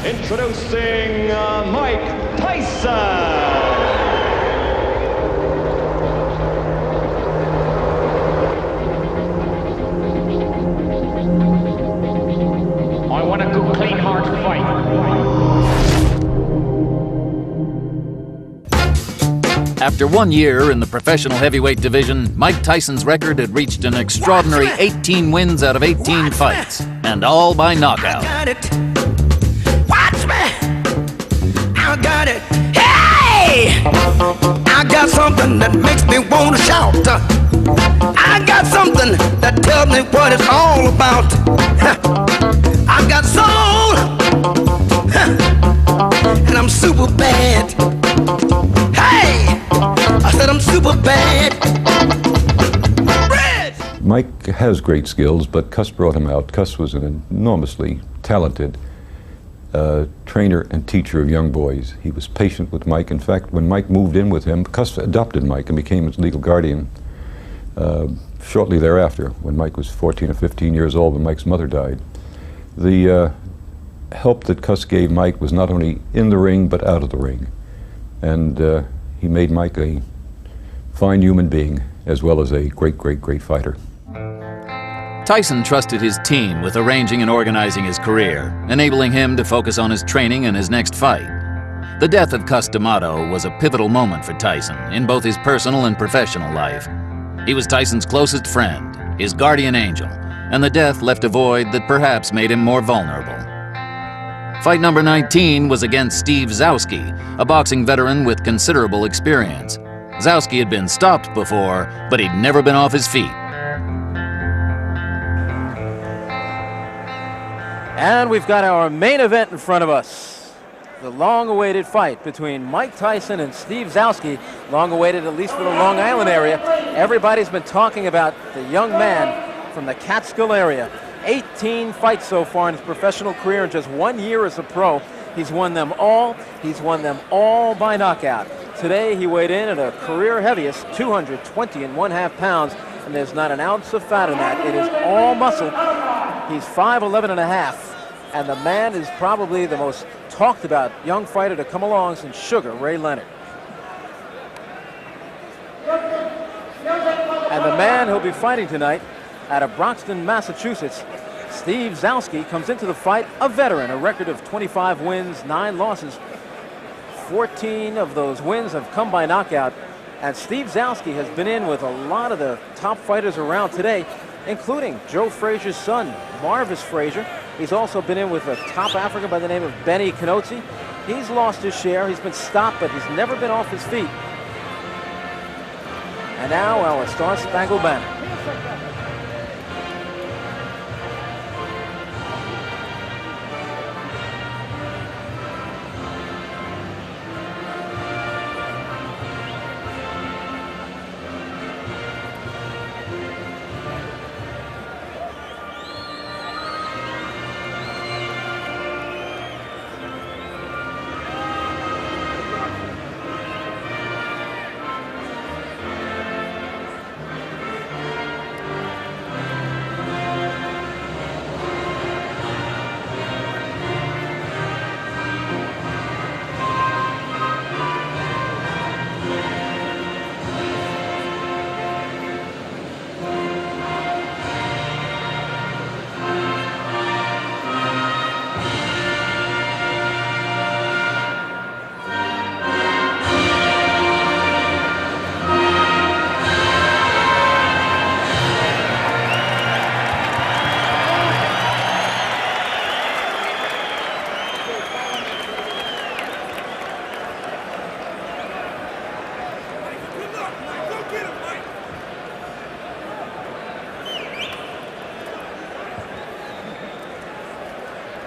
Introducing Mike Tyson. I want a good, clean, hard fight. After 1 year in the professional heavyweight division, Mike Tyson's record had reached an extraordinary 18 wins out of 18 fights, and all by knockout. I got it. Watch me. I got it. Hey! I got something that makes me want to shout. I got something that tells me what it's all about. I got soul. And I'm super bad. Hey! I said I'm super bad. Mike has great skills, but Cuss brought him out. Cuss was an enormously talented trainer and teacher of young boys. He was patient with Mike. In fact, when Mike moved in with him, Cuss adopted Mike and became his legal guardian shortly thereafter, when Mike was 14 or 15 years old, when Mike's mother died. The help that Cuss gave Mike was not only in the ring, but out of the ring. And he made Mike a fine human being, as well as a great, great, great fighter. Tyson trusted his team with arranging and organizing his career, enabling him to focus on his training and his next fight. The death of Cuss D'Amato was a pivotal moment for Tyson in both his personal and professional life. He was Tyson's closest friend, his guardian angel, and the death left a void that perhaps made him more vulnerable. Fight number 19 was against Steve Zouski, a boxing veteran with considerable experience. Zouski had been stopped before, but he'd never been off his feet. And we've got our main event in front of us. The long-awaited fight between Mike Tyson and Steve Zouski. Long-awaited, at least for the Long Island area. Everybody's been talking about the young man from the Catskill area. 18 fights so far in his professional career in just 1 year as a pro. He's won them all. He's won them all by knockout. Today he weighed in at a career heaviest, 220.5 pounds, and there's not an ounce of fat in that. It is all muscle. He's 5'11 and a half, and the man is probably the most talked about young fighter to come along since Sugar Ray Leonard. And the man who'll be fighting tonight out of Broxton, Massachusetts, Steve Zouski, comes into the fight a veteran, a record of 25 wins, 9 losses. 14 of those wins have come by knockout, and Steve Zouski has been in with a lot of the top fighters around today, including Joe Frazier's son, Marvis Frazier. He's also been in with a top African by the name of Benny Canozzi. He's lost his share. He's been stopped, but he's never been off his feet. And now our Star-Spangled Banner.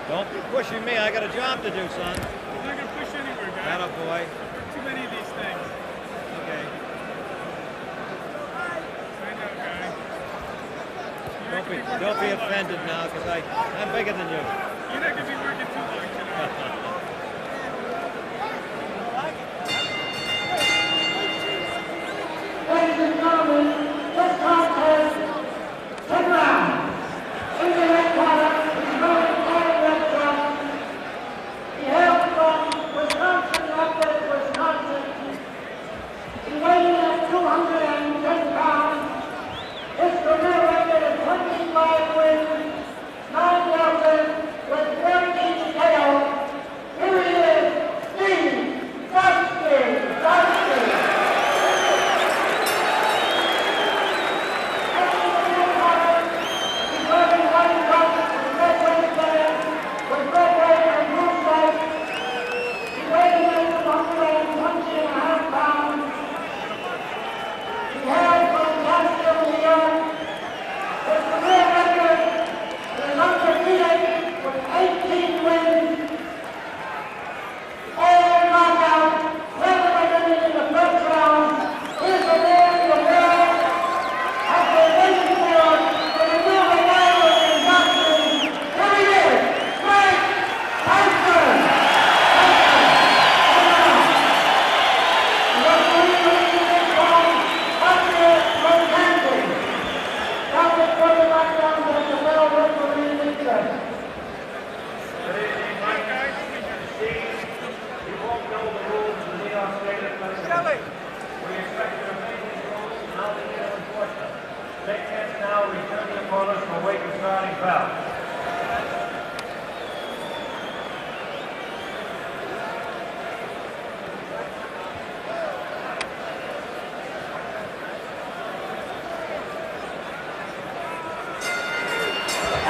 Don't be pushing me. I got a job to do, son. You're not going to push anywhere, guy. Atta boy. Too many of these things. Okay. I know, guy. Don't be offended now, because I'm bigger than you. You're not going to be working too long tonight. Ladies and gentlemen, this contest, 10 rounds. In the red corner, he's going all the way from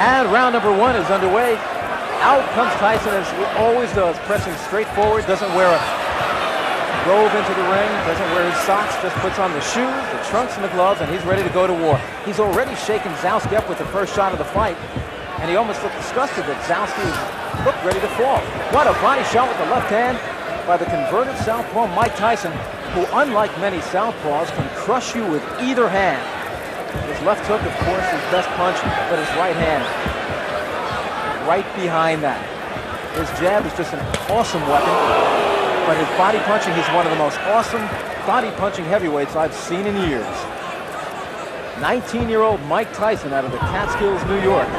And round number 1 is underway. Out comes Tyson, as he always does, pressing straight forward, doesn't wear a robe into the ring, doesn't wear his socks, just puts on the shoes, the trunks, and the gloves, and he's ready to go to war. He's already shaken Zouski up with the first shot of the fight, and he almost looked disgusted that Zouski looked ready to fall. What a body shot with the left hand by the converted southpaw Mike Tyson, who, unlike many southpaws, can crush you with either hand. His left hook, of course, his best punch, but his right hand right behind that. His jab is just an awesome weapon, but his body punching, he's one of the most awesome body punching heavyweights I've seen in years. 19-year-old Mike Tyson out of the Catskills, New York.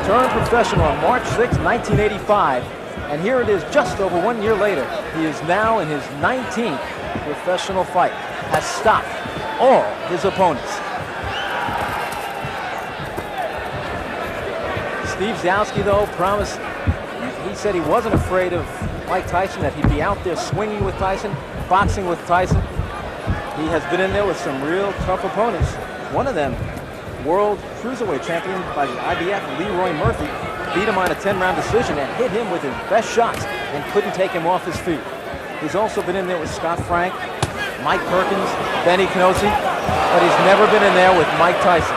Turned professional on March 6, 1985, and here it is just over 1 year later. He is now in his 19th professional fight, has stopped all his opponents. Steve Zouski, though, promised, he said he wasn't afraid of Mike Tyson, that he'd be out there swinging with Tyson, boxing with Tyson. He has been in there with some real tough opponents. One of them, world cruiserweight champion by the IBF, Leroy Murphy, beat him on a 10-round decision and hit him with his best shots and couldn't take him off his feet. He's also been in there with Scott Frank, Mike Perkins, Benny Canosi, but he's never been in there with Mike Tyson.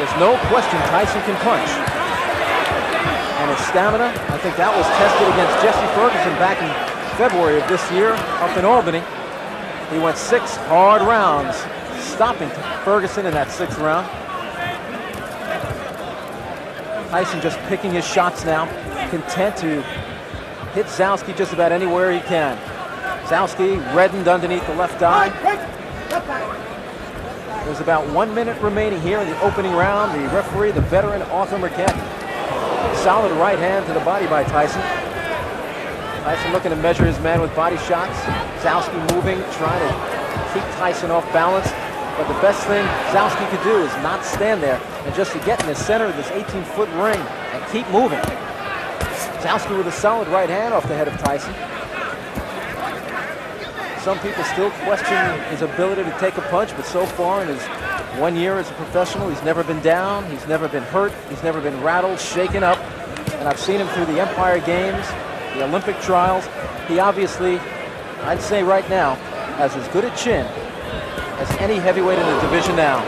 There's no question Tyson can punch. And his stamina, I think that was tested against Jesse Ferguson back in February of this year up in Albany. He went 6 hard rounds, stopping Ferguson in that 6th round. Tyson just picking his shots now, content to hit Zouski just about anywhere he can. Zouski reddened underneath the left eye. There's about 1 minute remaining here in the opening round. The referee, the veteran Arthur Mercati. Solid right hand to the body by Tyson. Tyson looking to measure his man with body shots. Zouski moving, trying to keep Tyson off balance. But the best thing Zouski could do is not stand there and just to get in the center of this 18-foot ring and keep moving. Zouski with a solid right hand off the head of Tyson. Some people still question his ability to take a punch, but so far in his 1 year as a professional, he's never been down, he's never been hurt, he's never been rattled, shaken up. And I've seen him through the Empire Games, the Olympic trials. He obviously, I'd say right now, has as good a chin as any heavyweight in the division now.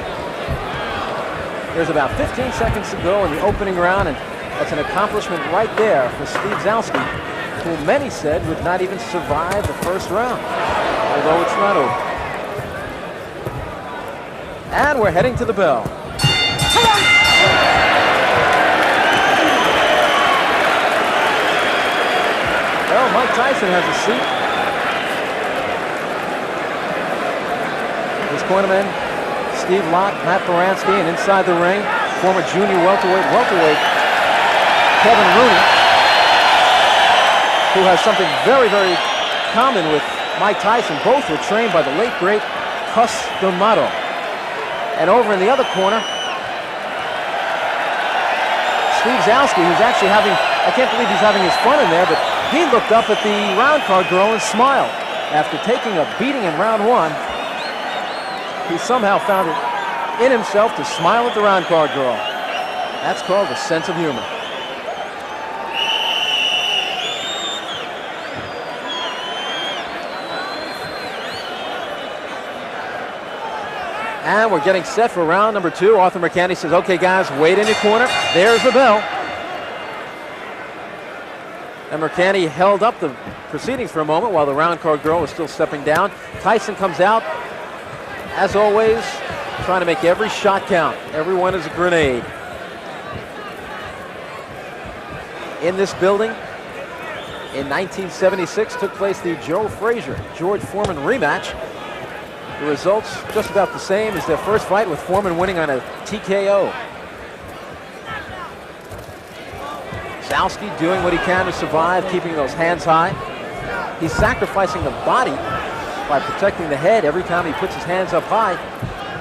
There's about 15 seconds to go in the opening round, and that's an accomplishment right there for Steve Zouski, who many said would not even survive the first round, although it's not over. And we're heading to the bell. Well, Mike Tyson has a seat. His cornerman, Steve Lott, Matt Baranski, and inside the ring, former junior welterweight Kevin Rooney, who has something very, very common with Mike Tyson. Both were trained by the late, great Cus D'Amato. And over in the other corner, Steve Zouski, who's actually having, I can't believe he's having his fun in there, but he looked up at the round card girl and smiled. After taking a beating in round 1, he somehow found it in himself to smile at the round card girl. That's called a sense of humor. And we're getting set for round number 2. Arthur Mercati says, okay, guys, wait in your corner. There's the bell. And Mercati held up the proceedings for a moment while the round card girl was still stepping down. Tyson comes out, as always, trying to make every shot count. Everyone is a grenade. In this building, in 1976, took place the Joe Frazier, George Foreman rematch. The results just about the same as their first fight, with Foreman winning on a TKO. Zouski doing what he can to survive, keeping those hands high. He's sacrificing the body by protecting the head every time he puts his hands up high.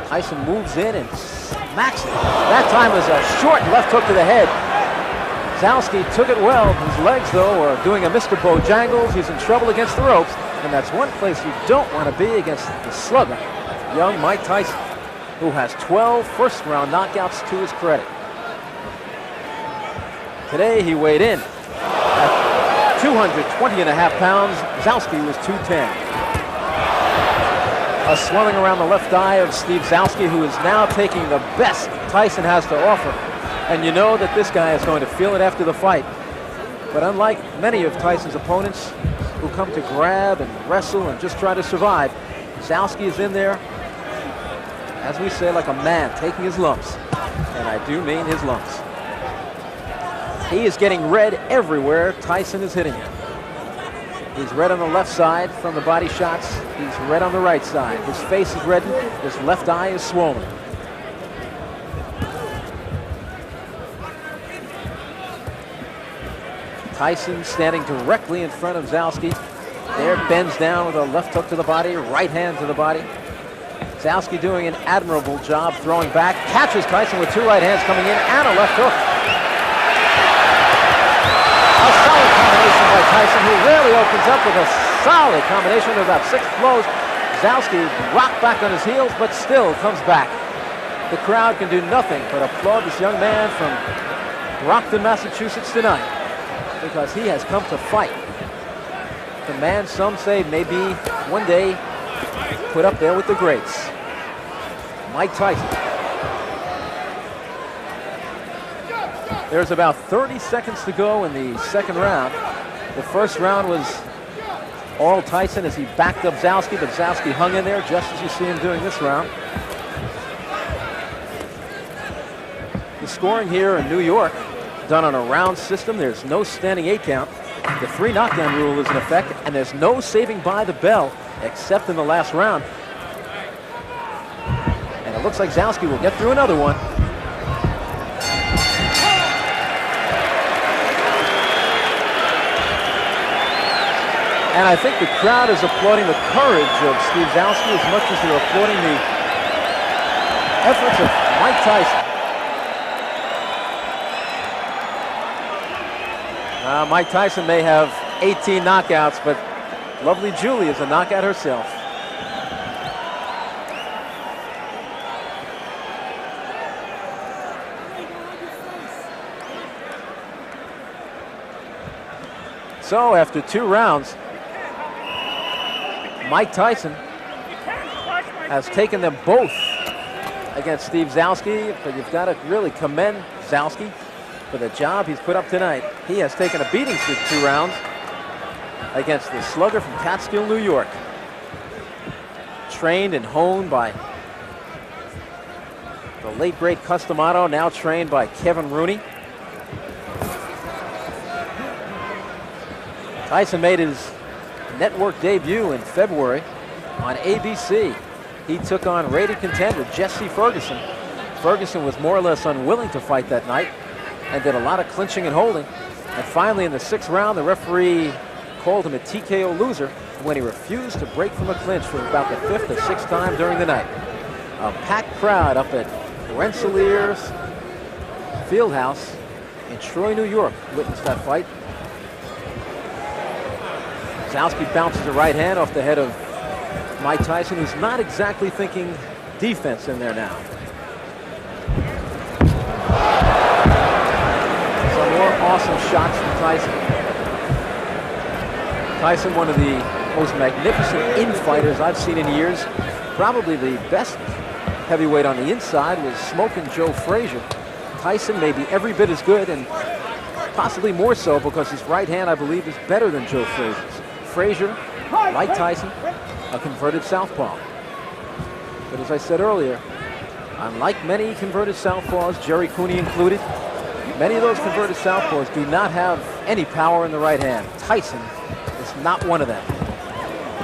Tyson moves in and smacks it. That time was a short left hook to the head. Zouski took it well. His legs, though, are doing a Mr. Bojangles. He's in trouble against the ropes. And that's one place you don't want to be against the slugger, young Mike Tyson, who has 12 first-round knockouts to his credit. Today he weighed in at 220.5 pounds. Zouski was 210. A swelling around the left eye of Steve Zouski, who is now taking the best Tyson has to offer. And you know that this guy is going to feel it after the fight. But unlike many of Tyson's opponents who come to grab and wrestle and just try to survive, Zouski is in there, as we say, like a man, taking his lumps. And I do mean his lumps. He is getting red everywhere Tyson is hitting him. He's red on the left side from the body shots. He's red on the right side. His face is reddened. His left eye is swollen. Tyson standing directly in front of Zouski. There, bends down with a left hook to the body, right hand to the body. Zouski doing an admirable job throwing back. Catches Tyson with 2 right hands coming in and a left hook. A solid combination by Tyson, who rarely opens up with a solid combination of about 6 blows. Zouski rocked back on his heels, but still comes back. The crowd can do nothing but applaud this young man from Brockton, Massachusetts tonight, because he has come to fight. The man some say may be one day put up there with the greats. Mike Tyson. There's about 30 seconds to go in the second round. The first round was all Tyson as he backed up Zouski, but Zouski hung in there just as you see him doing this round. The scoring here in New York, done on a round system. There's no standing 8 count. The 3 knockdown rule is in effect, and there's no saving by the bell except in the last round. And it looks like Zouski will get through another one. And I think the crowd is applauding the courage of Steve Zouski as much as they're applauding the efforts of Mike Tyson. Mike Tyson may have 18 knockouts, but lovely Julie is a knockout herself. So after 2 rounds, Mike Tyson has taken them both against Steve Zouski, but you've got to really commend Zouski for the job he's put up tonight. He has taken a beating through 2 rounds against the slugger from Catskill, New York. Trained and honed by the late great Customato, now trained by Kevin Rooney. Tyson made his network debut in February on ABC. He took on rated contender Jesse Ferguson. Ferguson was more or less unwilling to fight that night and did a lot of clinching and holding. And finally in the 6th round, the referee called him a TKO loser when he refused to break from a clinch for about the 5th or 6th time during the night. A packed crowd up at Rensselaer's Fieldhouse in Troy, New York witnessed that fight. Zouski bounces a right hand off the head of Mike Tyson, who's not exactly thinking defense in there now. Some more awesome shots from Tyson. Tyson, one of the most magnificent in-fighters I've seen in years. Probably the best heavyweight on the inside was Smokin' Joe Frazier. Tyson may be every bit as good, and possibly more so because his right hand, I believe, is better than Joe Frazier's. Frazier, like Tyson, a converted southpaw. But as I said earlier, unlike many converted southpaws, Jerry Cooney included, many of those converted southpaws do not have any power in the right hand. Tyson is not one of them.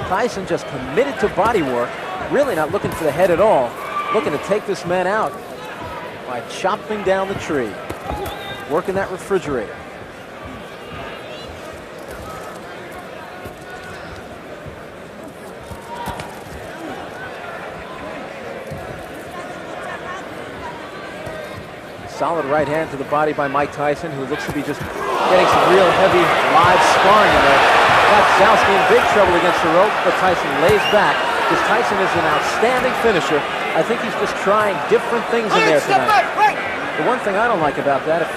Tyson just committed to body work, really not looking for the head at all, looking to take this man out by chopping down the tree, working that refrigerator. Solid right hand to the body by Mike Tyson, who looks to be just getting some real heavy live sparring in there. Got Zouski in big trouble against the rope, but Tyson lays back, because Tyson is an outstanding finisher. I think he's just trying different things in there tonight. The one thing I don't like about that, if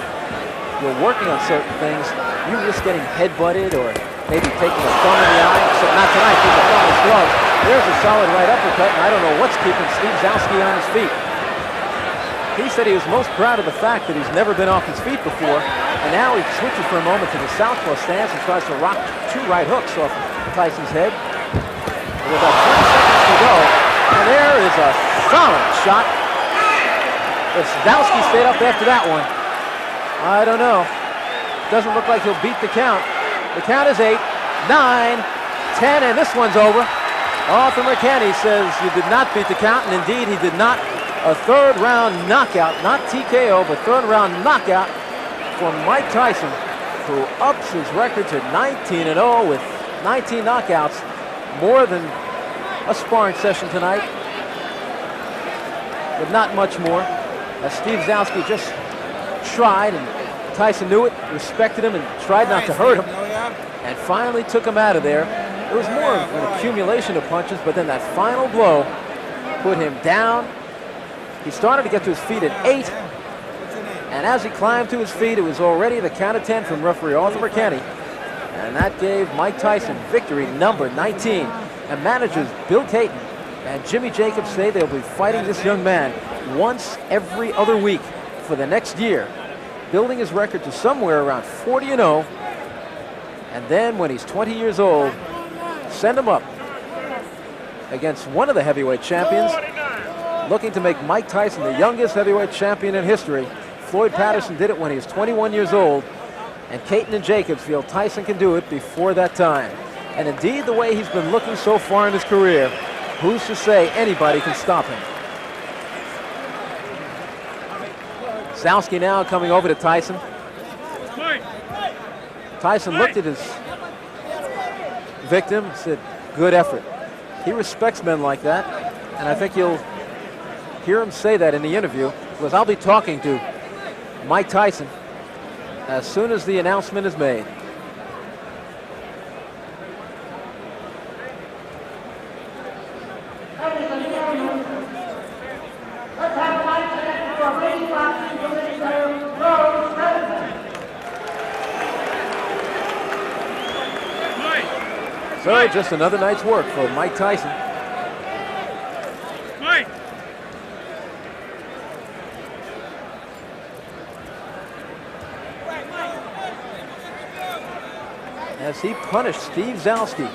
you're working on certain things, you risk getting head-butted or maybe taking a thumb in the eye. Except not tonight, because the thumb is glove. There's a solid right uppercut, and I don't know what's keeping Steve Zouski on his feet. He said he was most proud of the fact that he's never been off his feet before, and now he switches for a moment to the southpaw stance and tries to rock 2 right hooks off Tyson's head. With about 20 seconds to go, and there is a solid shot. If Zouski stayed up after that one, I don't know. Doesn't look like he'll beat the count. The count is 8, 9, 10, and this one's over. Arthur McKenney says you did not beat the count, and indeed he did not. A third-round knockout, not TKO, but third-round knockout for Mike Tyson, who ups his record to 19-0 with 19 knockouts, more than a sparring session tonight, but not much more. As Steve Zouski just tried, and Tyson knew it, respected him, and tried not to hurt him, and finally took him out of there. It was more of an accumulation of punches, but then that final blow put him down. He started to get to his feet at 8, and as he climbed to his feet, it was already the count of 10 from referee Arthur McKenney, and that gave Mike Tyson victory number 19. And managers Bill Caton and Jimmy Jacobs say they'll be fighting this young man once every other week for the next year, building his record to somewhere around 40-0, and then when he's 20 years old, send him up against one of the heavyweight champions, looking to make Mike Tyson the youngest heavyweight champion in history. Floyd Patterson did it when he was 21 years old, and Caton and Jacobs feel Tyson can do it before that time. And indeed, the way he's been looking so far in his career, who's to say anybody can stop him? Zouski now coming over to Tyson. Tyson looked at his victim and said, good effort. He respects men like that, and I think you'll hear him say that in the interview, because I'll be talking to Mike Tyson as soon as the announcement is made. Ladies and gentlemen, let's have Tyson for a big boxing commissioner, Rose President. So just another night's work for Mike Tyson. Mike! As he punished Steve Zouski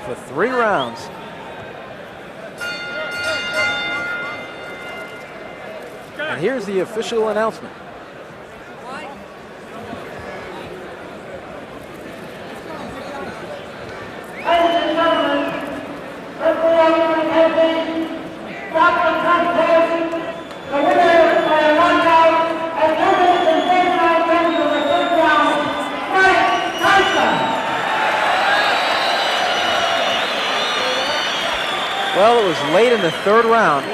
for 3 rounds. And here's the official announcement. Ladies and gentlemen, referee has been stopped the contest. The winner by a knockout at 2 minutes and 39 seconds of the first round, Mike Tyson. Well, it was late in the 3rd round.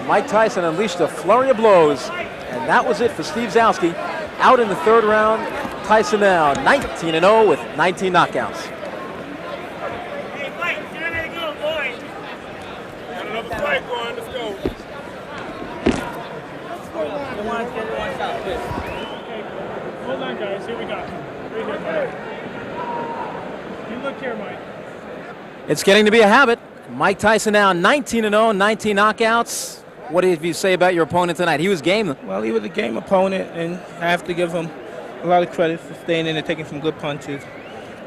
Mike Tyson unleashed a flurry of blows, and that was it for Steve Zouski. Out in the 3rd round, Tyson now 19-0 with 19 knockouts. Hey, Mike, get in there, little boy. Got another fight going. Let's go. Okay, hold on, guys. Here we go. Right here, Mike. You look here, Mike. It's getting to be a habit. Mike Tyson now 19-0, 19 knockouts. What did you say about your opponent tonight? He was game. Well, he was a game opponent, and I have to give him a lot of credit for staying in and taking some good punches.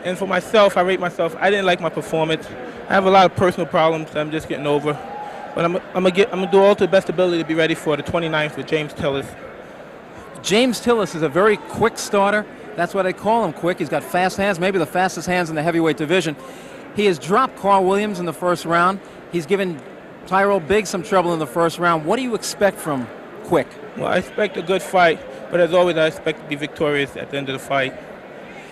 And for myself, I rate myself. I didn't like my performance. I have a lot of personal problems that I'm just getting over. But I'm gonna do all to the best ability to be ready for the 29th with James Tillis. James Tillis is a very quick starter. That's why they call him quick. He's got fast hands, maybe the fastest hands in the heavyweight division. He has dropped Carl Williams in the 1st round. He's given Tyrell Biggs some trouble in the 1st round. What do you expect from Quick? Well, I expect a good fight, but as always, I expect to be victorious at the end of the fight.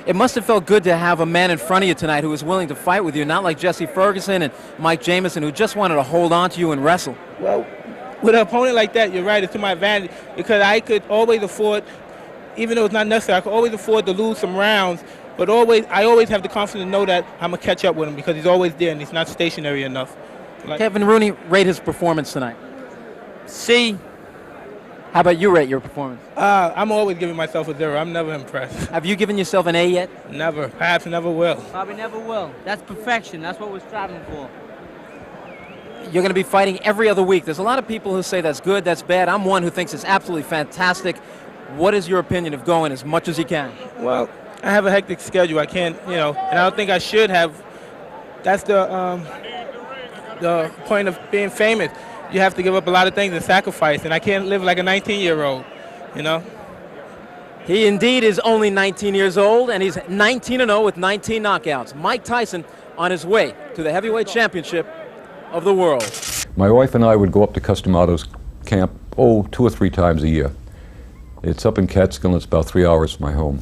It must have felt good to have a man in front of you tonight who was willing to fight with you, not like Jesse Ferguson and Mike Jamison, who just wanted to hold on to you and wrestle. Well, with an opponent like that, you're right, it's to my advantage, because I could always afford, even though it's not necessary, I could always afford to lose some rounds, but I always have the confidence to know that I'm going to catch up with him, because he's always there and he's not stationary enough. Kevin Rooney, rate his performance tonight. C. How about you rate your performance? I'm always giving myself a 0. I'm never impressed. Have you given yourself an A yet? Never. Perhaps never will. Probably never will. That's perfection. That's what we're striving for. You're going to be fighting every other week. There's a lot of people who say that's good, that's bad. I'm one who thinks it's absolutely fantastic. What is your opinion of going as much as you can? Well, I have a hectic schedule. I can't, and I don't think I should have. That's the point of being famous. You have to give up a lot of things and sacrifice, and I can't live like a 19-year-old, He indeed is only 19 years old, and he's 19-0 with 19 knockouts. Mike Tyson on his way to the heavyweight championship of the world. My wife and I would go up to Cus D'Amato's camp, 2 or 3 times a year. It's up in Catskill, and it's about 3 hours from my home.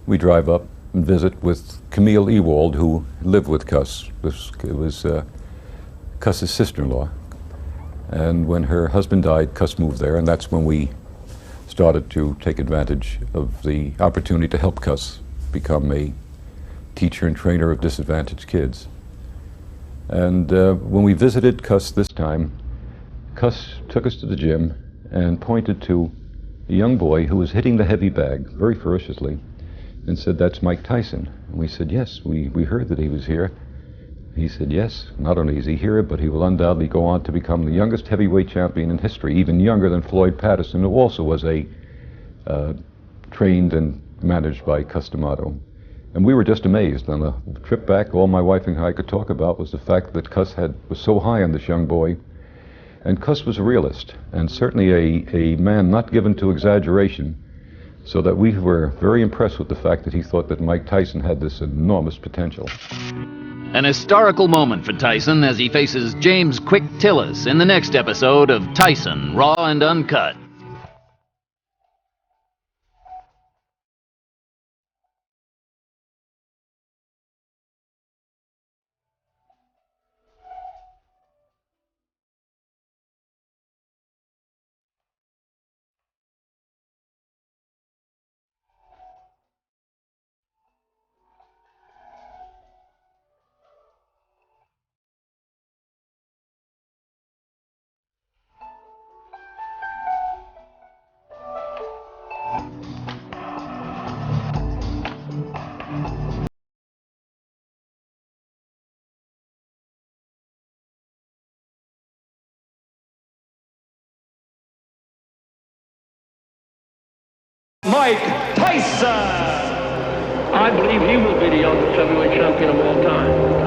We drive up and visit with Camille Ewald, who lived with Cus. It was Cus's sister-in-law. And when her husband died, Cus moved there, and that's when we started to take advantage of the opportunity to help Cus become a teacher and trainer of disadvantaged kids. And when we visited Cus this time, Cus took us to the gym and pointed to a young boy who was hitting the heavy bag very ferociously and said, "That's Mike Tyson." And we said, "Yes, we heard that he was here." He said, "Yes, not only is he here, but he will undoubtedly go on to become the youngest heavyweight champion in history, even younger than Floyd Patterson, who also was trained and managed by Cus D'Amato." And we were just amazed. On the trip back, all my wife and I could talk about was the fact that Cus was so high on this young boy. And Cus was a realist, and certainly a man not given to exaggeration, so that we were very impressed with the fact that he thought that Mike Tyson had this enormous potential. An historical moment for Tyson as he faces James Quick Tillis in the next episode of Tyson, Raw and Uncut. Mike Tyson! I believe he will be the youngest heavyweight champion of all time.